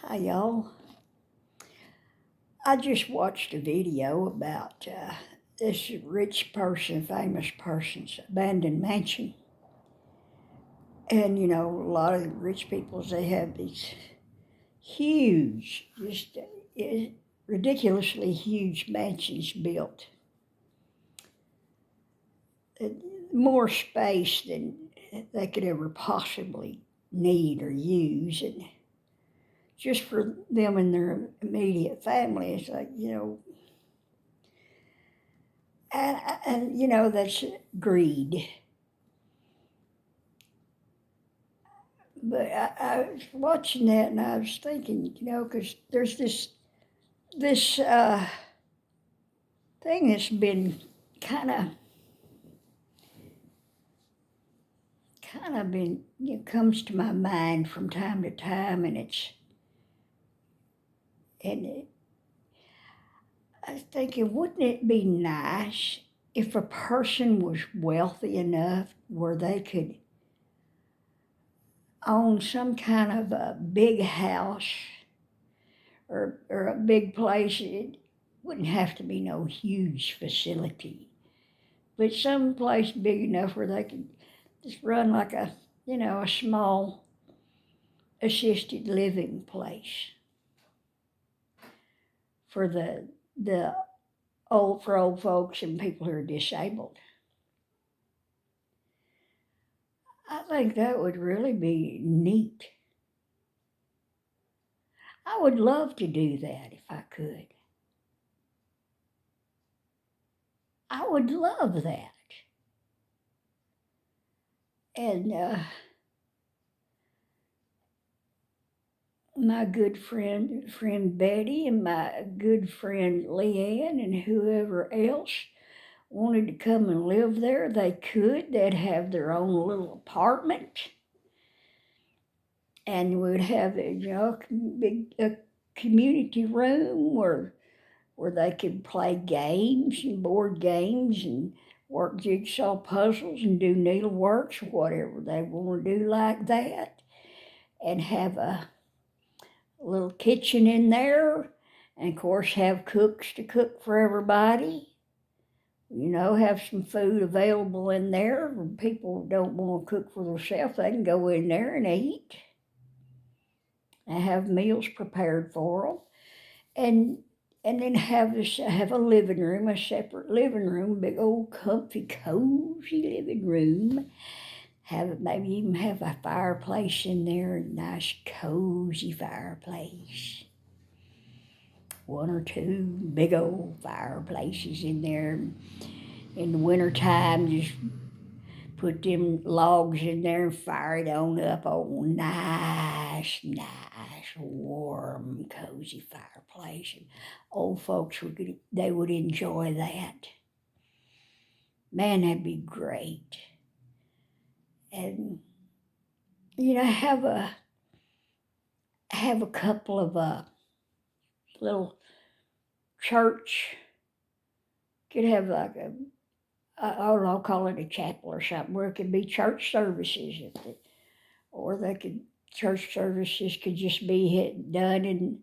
Hi, y'all. I just watched a video about this rich person, famous person's abandoned mansion. And, a lot of rich people, they have these huge, just ridiculously huge mansions built. More space than they could ever possibly need or use. And just for them and their immediate family, it's like, and that's greed. But I was watching that and I was thinking, because there's this thing that's been kind of been comes to my mind from time to time, and I was thinking, wouldn't it be nice if a person was wealthy enough where they could own some kind of a big house or a big place? It wouldn't have to be no huge facility, but some place big enough where they could just run like a small assisted living place for the old folks and people who are disabled. I think that would really be neat. I would love to do that if I could. I would love that. And my good friend Betty, and my good friend Leanne, and whoever else wanted to come and live there, they could. They'd have their own little apartment, and we'd have a community room where they could play games and board games and work jigsaw puzzles and do needleworks or whatever they want to do like that, and have a little kitchen in there, and of course have cooks to cook for everybody. Have some food available in there. When people don't want to cook for themselves, they can go in there and eat and have meals prepared for them. And then have a living room, a separate living room, big old comfy, cozy living room. Maybe even have a fireplace in there, a nice cozy fireplace. One or two big old fireplaces in there. In the wintertime, just put them logs in there and fire it on up. Oh, nice, warm, cozy fireplace. And old folks would enjoy that. Man, that'd be great. And have a couple of little church. Could have like I'll call it a chapel or something, where it could be church services, or church services could just be done in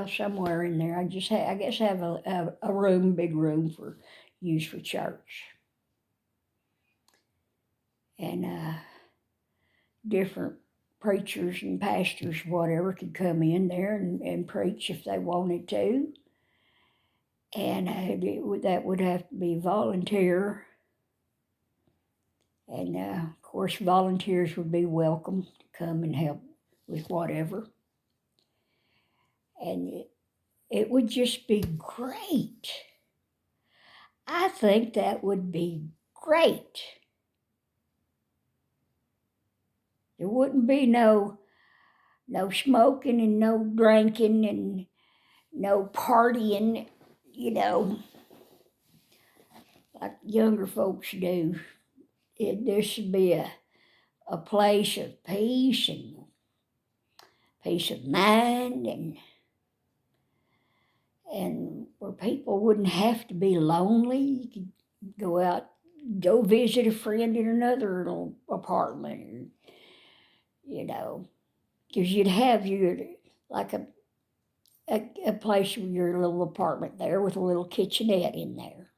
somewhere in there. I guess have a room, big room for use for church, and different preachers and pastors, whatever, could come in there and preach if they wanted to. And that would have to be volunteer. And of course, volunteers would be welcome to come and help with whatever. And it would just be great. I think that would be great. There wouldn't be no smoking and no drinking and no partying, like younger folks do. There should be a place of peace and peace of mind, and where people wouldn't have to be lonely. You could go visit a friend in another little apartment, because you'd have like a place with your little apartment there with a little kitchenette in there.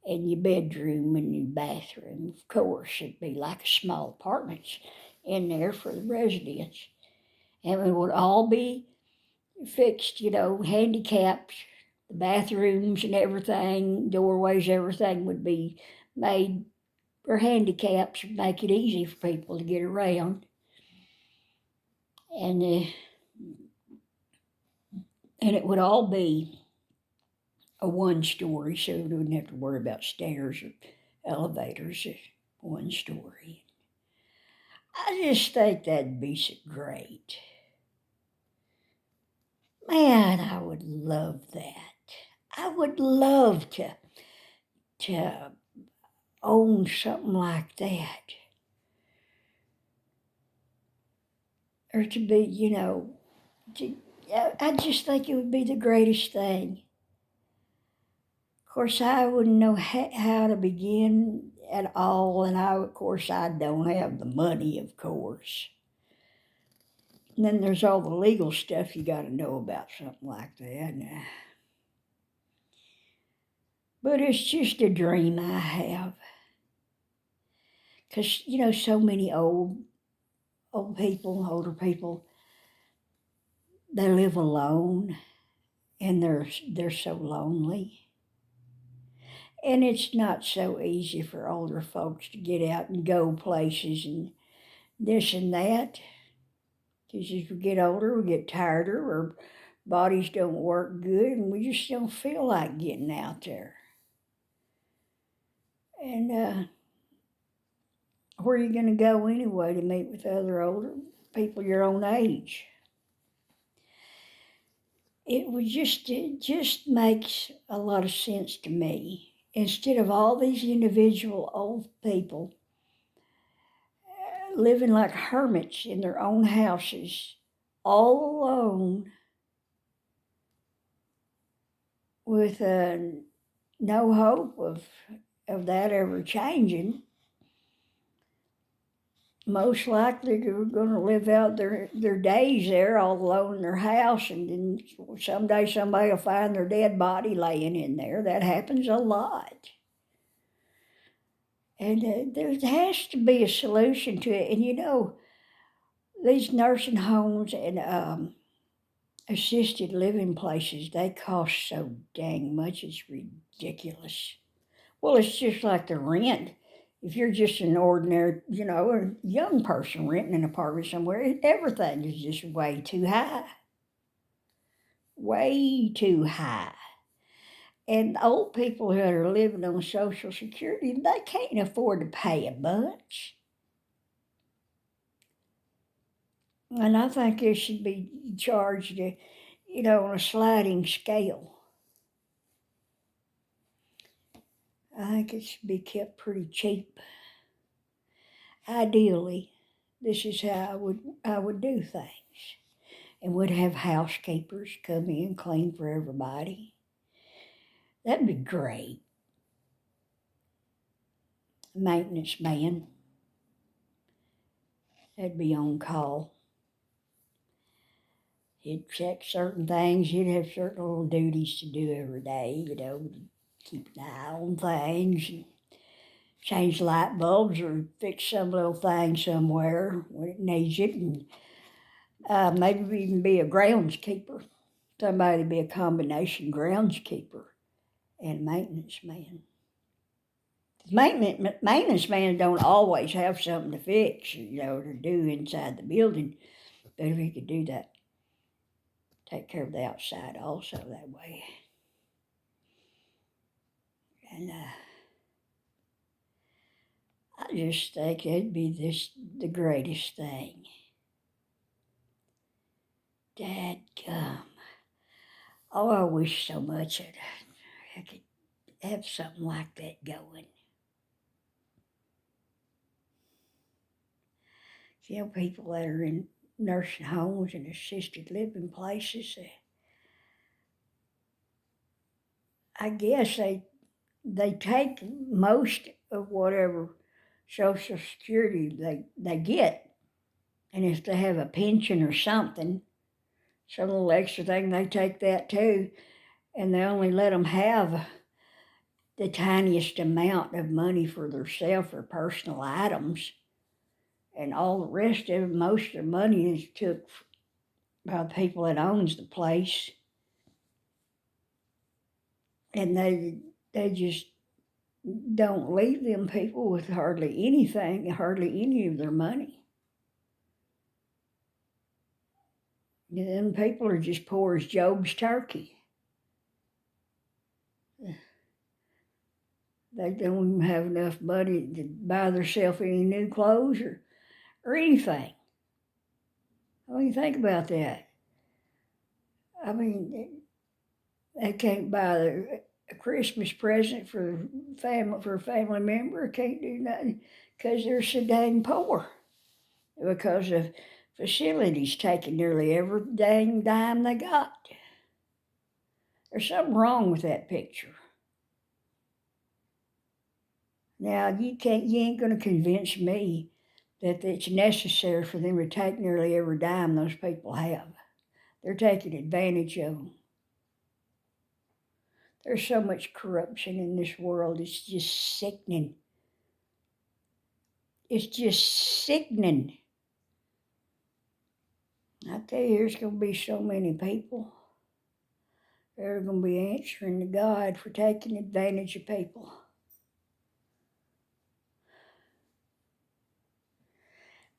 And your bedroom and your bathroom, of course, it'd be like a small apartments in there for the residents. And it would all be fixed, handicapped. The bathrooms and everything, doorways, everything would be made for handicaps, make it easy for people to get around. And it would all be a one-story, so you wouldn't have to worry about stairs or elevators. It's one story. I just think that'd be so great. Man, I would love that. I would love to own something like that. Or to be, I just think it would be the greatest thing. Of course, I wouldn't know how to begin at all, and of course, I don't have the money, of course. And then there's all the legal stuff you got to know about something like that. But it's just a dream I have. Because, so many older people, they live alone, and they're so lonely. And it's not so easy for older folks to get out and go places and this and that. Because as we get older, we get tireder, our bodies don't work good, and we just don't feel like getting out there. And where are you going to go anyway to meet with other older people your own age? It just makes a lot of sense to me. Instead of all these individual old people living like hermits in their own houses, all alone, with no hope of that ever changing, most likely they're going to live out their days there all alone in their house, and then someday somebody will find their dead body laying in there. That happens a lot. And there has to be a solution to it. And these nursing homes and assisted living places, they cost so dang much, it's ridiculous. Well, it's just like the rent. If you're just an ordinary, a young person renting an apartment somewhere, everything is just way too high. Way too high. And old people that are living on Social Security, they can't afford to pay a bunch. And I think it should be charged, on a sliding scale. I think it should be kept pretty cheap. Ideally, this is how I would do things. And would have housekeepers come in, clean for everybody. That'd be great. Maintenance man. That'd be on call. He'd check certain things. He'd have certain little duties to do every day, keep an eye on things, and change light bulbs or fix some little thing somewhere when it needs it, and maybe even be a groundskeeper. Somebody be a combination groundskeeper and maintenance man. Maintenance man don't always have something to fix, to do inside the building, but if he could do that, take care of the outside also that way. And I just think it'd be the greatest thing. Dadgum. Oh, I wish so much I could have something like that going. People that are in nursing homes and assisted living places, I guess they take most of whatever Social Security they get, And if they have a pension or something, some little extra thing, they take that too. And they only let them have the tiniest amount of money for themselves or personal items. And all the rest of it, most of their money is took by the people that owns the place. And they just don't leave them people with hardly anything, hardly any of their money. And them people are just poor as Job's turkey. They don't even have enough money to buy themselves any new clothes or anything. I mean, think about that. I mean, they can't buy a Christmas present for a family member. Can't do nothing because they're so dang poor. Because of facilities taking nearly every dang dime they got. There's something wrong with that picture. Now you ain't gonna convince me that it's necessary for them to take nearly every dime those people have. They're taking advantage of them. There's so much corruption in this world, it's just sickening. It's just sickening. I tell you, there's going to be so many people that are going to be answering to God for taking advantage of people.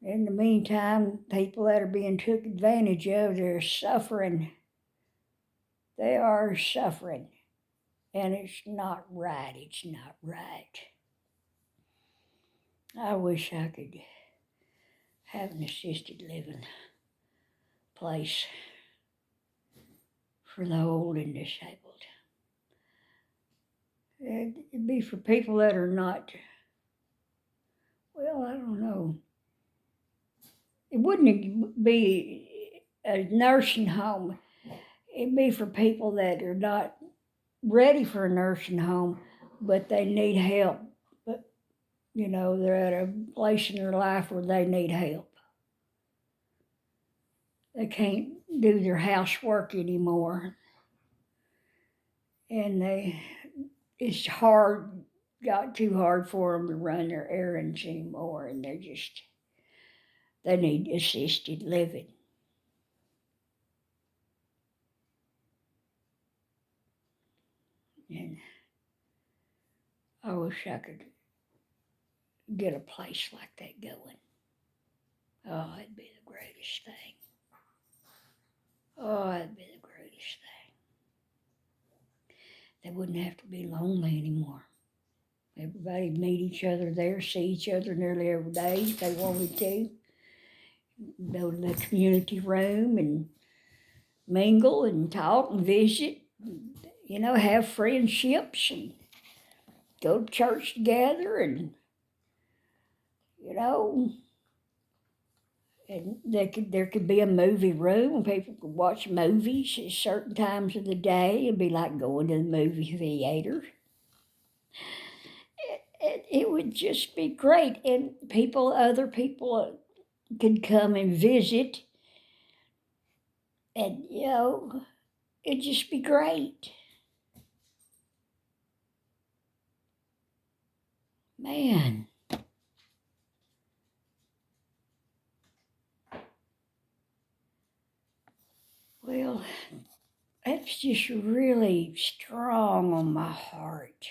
In the meantime, people that are being took advantage of, they're suffering. They are suffering. And it's not right. It's not right. I wish I could have an assisted living place for the old and disabled. It'd be for people that are not, well, I don't know. It wouldn't be a nursing home. It'd be for people that are not ready for a nursing home, but they need help. But, they're at a place in their life where they need help. They can't do their housework anymore. And it's got too hard for them to run their errands anymore. And they need assisted living. And I wish I could get a place like that going. Oh, it'd be the greatest thing. Oh, it'd be the greatest thing. They wouldn't have to be lonely anymore. Everybody'd meet each other there, see each other nearly every day if they wanted to. Go to the community room and mingle and talk and visit. Have friendships and go to church together and, and there could be a movie room and people could watch movies at certain times of the day. It'd be like going to the movie theater. It would just be great. And other people could come and visit. And, it'd just be great. Man. Well, that's just really strong on my heart.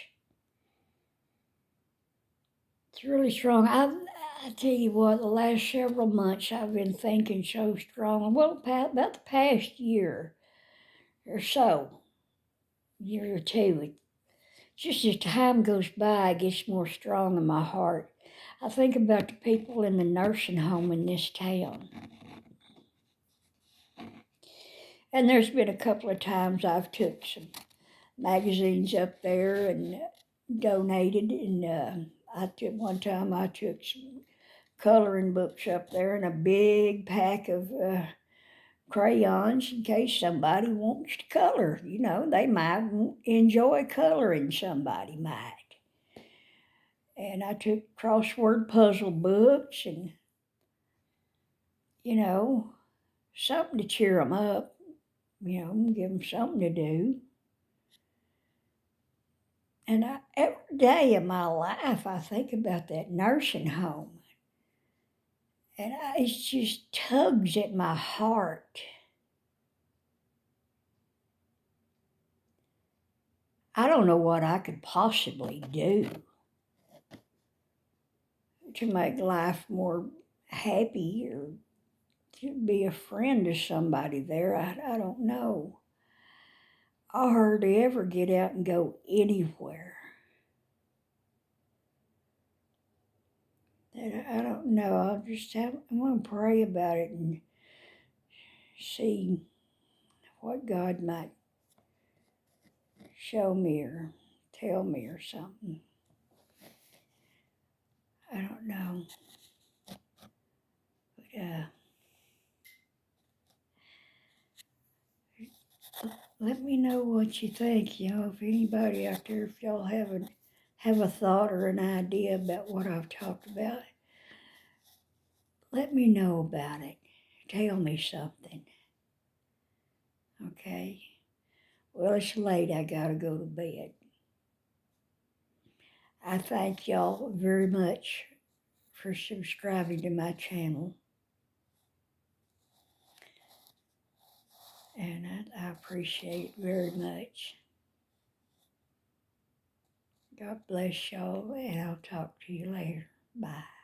It's really strong. I tell you what, the last several months I've been thinking so strong. Well, about the past year or so, year or two, just as time goes by, it gets more strong in my heart. I think about the people in the nursing home in this town. And there's been a couple of times I've took some magazines up there and donated. And one time I took some coloring books up there and a big pack of crayons in case somebody wants to color. They might enjoy coloring, somebody might. And I took crossword puzzle books and you know, something to cheer them up, you know, give them something to do. And every day of my life, I think about that nursing home. And it just tugs at my heart. I don't know what I could possibly do to make life more happy or to be a friend to somebody there. I don't know. I hardly ever get out and go anywhere. And I don't know. I'm going to pray about it and see what God might show me or tell me or something. I don't know. But let me know what you think. You know, if anybody out there, if y'all have a thought or an idea about what I've talked about, let me know about it. Tell me something. Okay? Well, it's late. I gotta go to bed. I thank y'all very much for subscribing to my channel. And I appreciate it very much. God bless y'all, and I'll talk to you later. Bye.